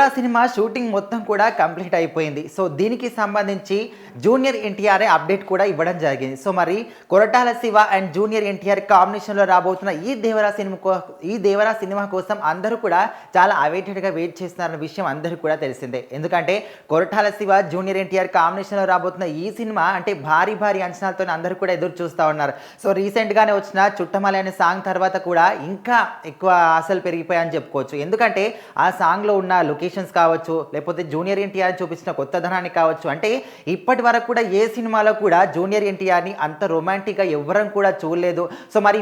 Cinema shooting మొత్తం కూడా complete అయిపోయింది. సో దీనికి సంబంధించి జూనియర్ ఎన్టీఆర్ అప్డేట్ కూడా ఇవ్వడం జరిగింది. సో మరి కొరటాల శివ అండ్ జూనియర్ ఎన్టీఆర్ కాంబినేషన్లో రాబోతున్న ఈ దేవరా సినిమా కోసం అందరూ కూడా చాలా అవైటెడ్గా వెయిట్ చేస్తున్నారన్న విషయం అందరికీ కూడా తెలిసిందే. ఎందుకంటే కొరటాల శివ జూనియర్ ఎన్టీఆర్ కాంబినేషన్లో రాబోతున్న ఈ సినిమా అంటే భారీ అంచనాలతో అందరూ కూడా ఎదురు చూస్తూ ఉన్నారు. సో రీసెంట్గానే వచ్చిన చుట్టమలై అనే సాంగ్ తర్వాత కూడా ఇంకా ఎక్కువ ఆశలు పెరిగిపోయాయని చెప్పుకోవచ్చు. ఎందుకంటే ఆ సాంగ్లో ఉన్న లొకేషన్స్ కావచ్చు, లేకపోతే జూనియర్ ఎన్టీఆర్ చూపించిన కొత్తదనాన్ని కావచ్చు, అంటే ఇప్పటి వరకు కూడా ఏ సినిమాలో కూడా జూనియర్ ఎన్టీఆర్ని అంత రొమాంటిక్గా ఎవ్వరం కూడా చూడలేదు. సో మరి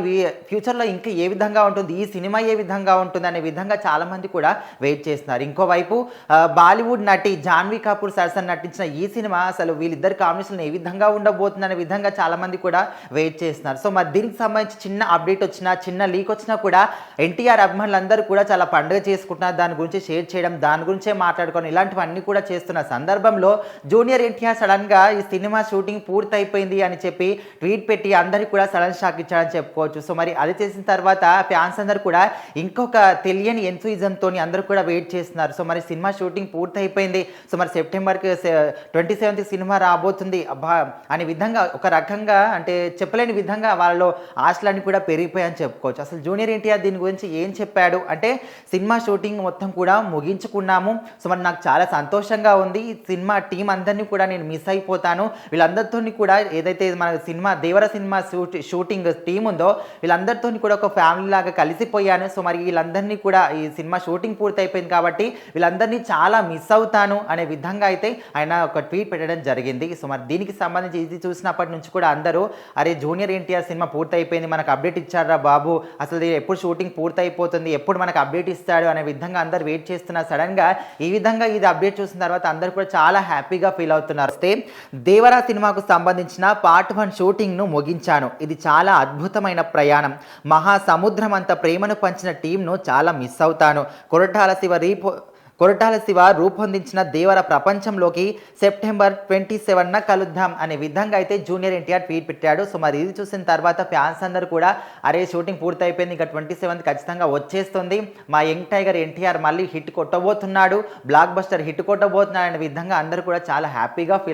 ఫ్యూచర్లో ఇంకా ఏ విధంగా ఉంటుంది, ఈ సినిమా ఏ విధంగా ఉంటుంది అనే విధంగా చాలామంది కూడా వెయిట్ చేస్తున్నారు. ఇంకోవైపు బాలీవుడ్ నటి జాన్వీ కపూర్ సరసన నటించిన ఈ సినిమా అసలు వీళ్ళిద్దరి కాంబినేషన్ ఏ విధంగా ఉండబోతుంది అనే విధంగా చాలామంది కూడా వెయిట్ చేస్తున్నారు. సో మరి దీనికి సంబంధించి చిన్న అప్డేట్ వచ్చినా, చిన్న లీక్ వచ్చినా కూడా ఎన్టీఆర్ అభిమానులందరూ కూడా చాలా పండుగ చేసుకుంటున్నారు. దాని గురించి షేర్ చేయడం, దాని గురించే మాట్లాడుకోవడం, ఇలాంటివన్నీ కూడా చేస్తున్న సందర్భంలో జూనియర్ ఎన్టీఆర్ సడన్గా ఈ సినిమా షూటింగ్ పూర్తయిపోయింది అని చెప్పి ట్వీట్ పెట్టి అందరికీ కూడా సడన్ షాక్ ఇచ్చాడని చెప్పుకోవచ్చు. సో మరి అది చేసిన తర్వాత ఫ్యాన్స్ అందరూ కూడా ఇంకొక తెలియని ఎన్థూయిజంతో అందరూ కూడా వెయిట్ చేస్తున్నారు. సో మరి సినిమా షూటింగ్ పూర్తయిపోయింది, సో మరి సెప్టెంబర్కి 27th సినిమా రాబోతుంది అబ్బా అనే విధంగా ఒక రకంగా అంటే చెప్పలేని విధంగా వాళ్ళలో ఆశలన్నీ కూడా పెరిగిపోయాయని చెప్పుకోవచ్చు. అసలు జూనియర్ ఎన్టీఆర్ దీని గురించి ఏం చెప్పాడు అంటే, సినిమా షూటింగ్ మొత్తం కూడా ముగించుకున్నాము. సో మరి నాకు చాలా సంతోషంగా ఉంది. ఈ సినిమా టీం అందరినీ కూడా నేను మిస్ అయిపోతాను. వీళ్ళందరితో కూడా ఏదైతే మన దేవర సినిమా షూటింగ్ టీం ఉందో వీళ్ళందరితో కూడా ఒక ఫ్యామిలీ లాగా కలిసిపోయాను. సో మరి వీళ్ళందరినీ కూడా ఈ సినిమా షూటింగ్ పూర్తి అయిపోయింది కాబట్టి వీళ్ళందరినీ చాలా మిస్ అవుతాను అనే విధంగా అయితే ఆయన ఒక ట్వీట్ పెట్టడం జరిగింది. సో మరి దీనికి సంబంధించి ఇది చూసినప్పటి నుంచి కూడా అందరూ అరే జూనియర్ ఎన్టీఆర్ సినిమా పూర్తి అయిపోయింది, మనకు అప్డేట్ ఇచ్చారా బాబు, అసలు ఎప్పుడు షూటింగ్ పూర్తి అయిపోతుంది, ఎప్పుడు మనకు అప్డేట్ ఇస్తాడు అనే విధంగా అందరూ వెయిట్ చేస్తున్నారు. సడన్గా ఈ విధంగా ఇది అప్డేట్ చూసిన తర్వాత అందరూ కూడా చాలా హ్యాపీగా ఫీల్ అవుతున్నారు. దేవరా సినిమాకు సంబంధించిన పార్ట్ 1 షూటింగ్ను ముగించాను. ఇది చాలా అద్భుతమైన ప్రయాణం. మహాసముద్రం అంత ప్రేమను పంచిన టీంను చాలా మిస్ అవుతాను. కొరటాల శివ రూపొందించిన దేవర ప్రపంచంలోకి సెప్టెంబర్ 27న కలుద్దాం అనే విధంగా అయితే జూనియర్ ఎన్టీఆర్ ట్వీట్ పెట్టాడు. సో మరి ఇది చూసిన తర్వాత ఫ్యాన్స్ అందరూ కూడా అరే షూటింగ్ పూర్తయిపోయింది, ఇంకా 27th ఖచ్చితంగా వచ్చేస్తుంది, మా యంగ్ టైగర్ ఎన్టీఆర్ మళ్ళీ హిట్ కొట్టబోతున్నాడు, బ్లాక్ బస్టర్ హిట్ కొట్టబోతున్నాడు అనే విధంగా అందరూ కూడా చాలా హ్యాపీగా ఫీల్ అవుతారు.